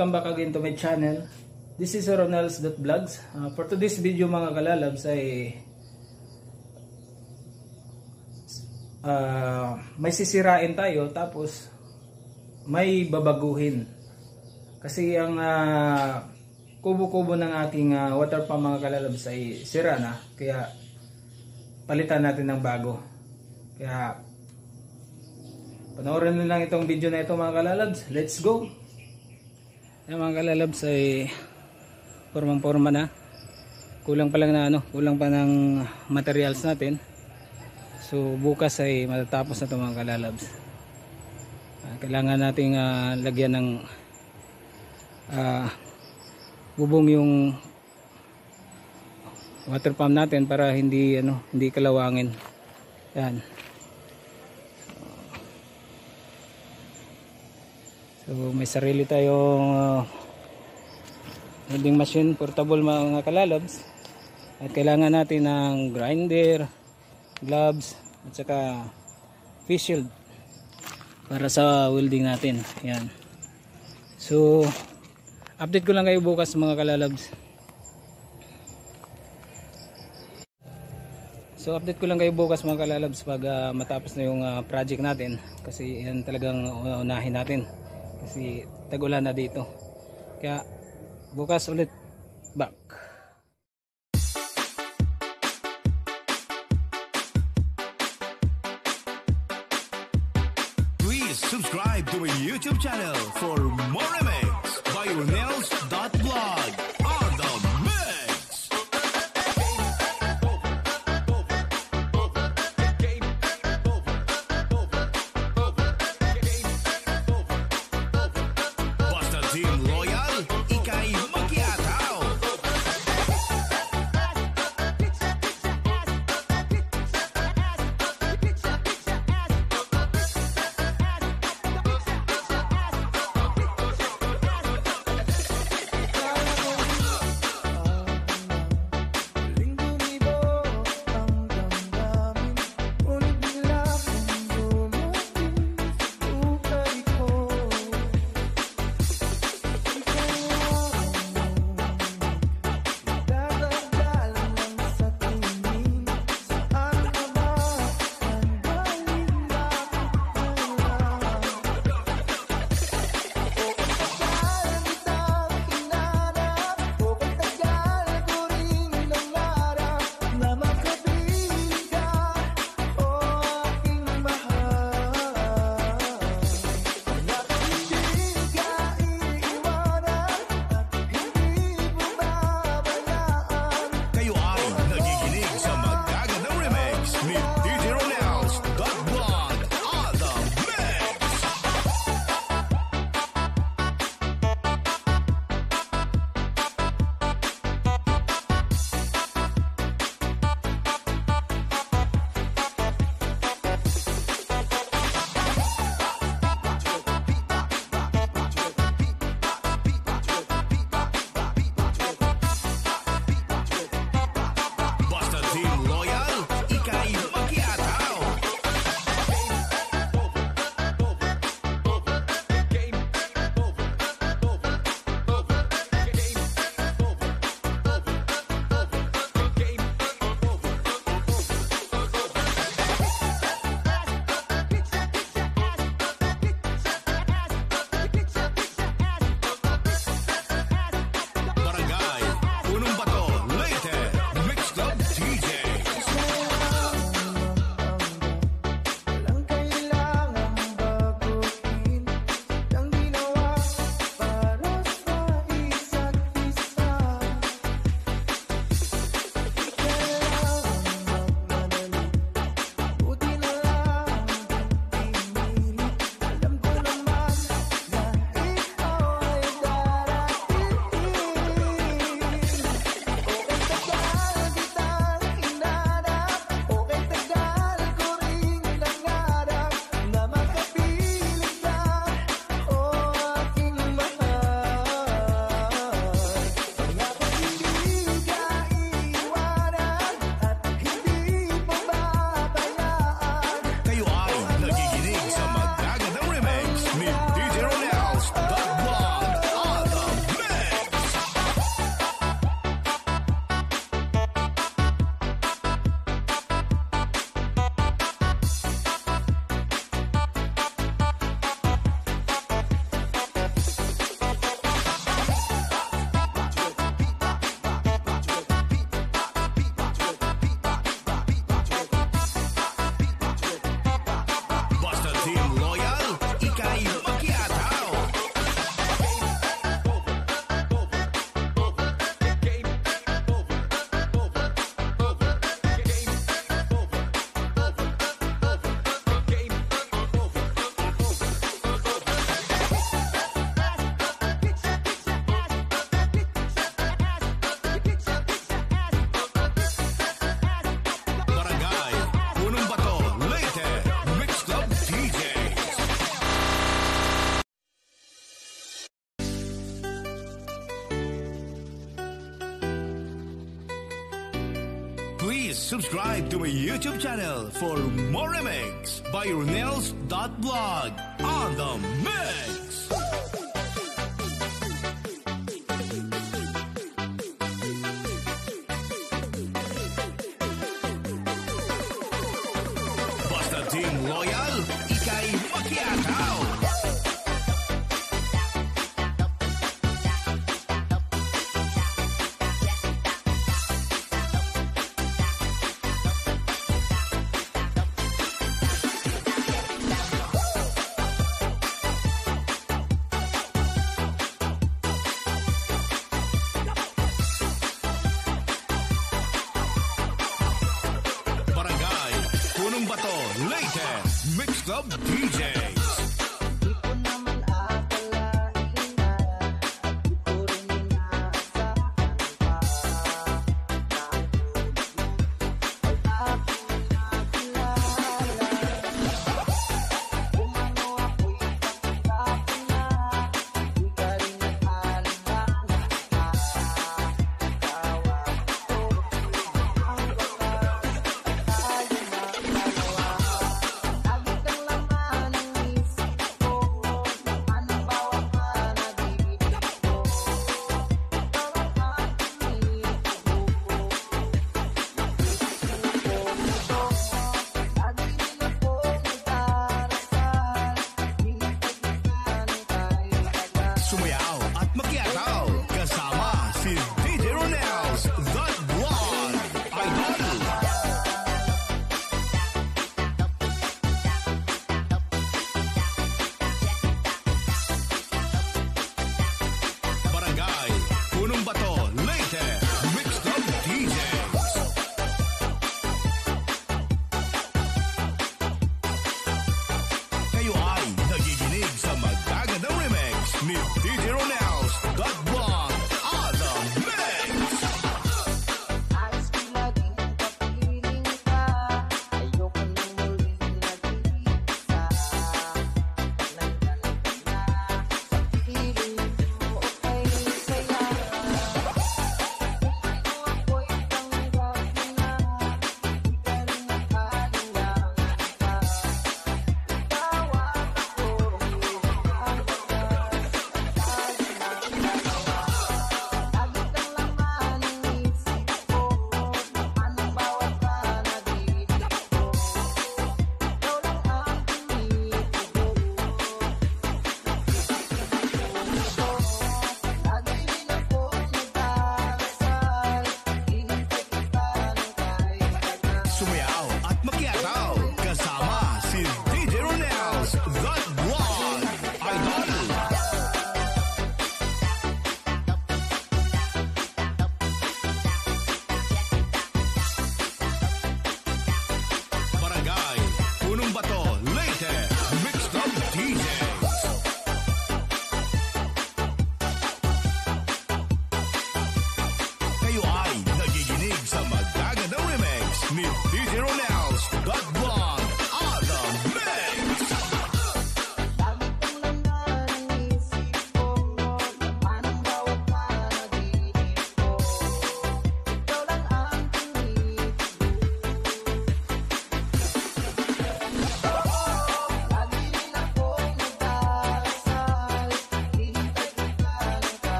welcome back again to my channel. This is Ronels.vlogs. For today's video mga kalalabs ay may sisirain tayo tapos may babaguhin. Kasi ang kubo-kubo ng aking water pump mga kalalabs ay sira na. Kaya palitan natin ng bago. Kaya panoorin nyo lang itong video na ito mga kalalabs. Let's go! Yan mga kalalabs ay formang-forma na. Kulang pa lang na kulang pa ng materials natin. So bukas ay matatapos na ito mga kalalabs. Kailangan nating lagyan ng bubong yung water pump natin para hindi kalawangin. Yan. So may sarili tayong welding machine, portable mga kalalabs. At kailangan natin ng grinder, gloves at saka face shield para sa welding natin. Yan. So update ko lang kayo bukas mga kalalabs. So update ko lang kayo bukas mga kalalabs pag matapos na yung project natin. Kasi yan talagang unahin natin. Kasi tag-ulan na dito. Kaya bukas ulit back. Please subscribe to my YouTube channel for more remix by Ronels.vlog on the mix. Basta Team Loyal, ika'y magyataw. Please subscribe to my YouTube channel for more remix by Ronels.vlog on the mix. Basta Team Royal, ikay makiakaw.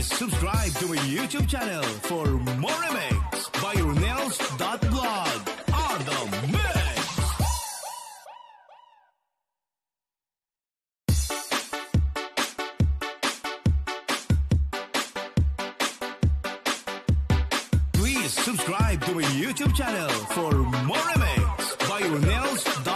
subscribe to my YouTube channel for more remix by Ronels.vlog on the mix. Please subscribe to my YouTube channel for more remix by Ronels.vlog.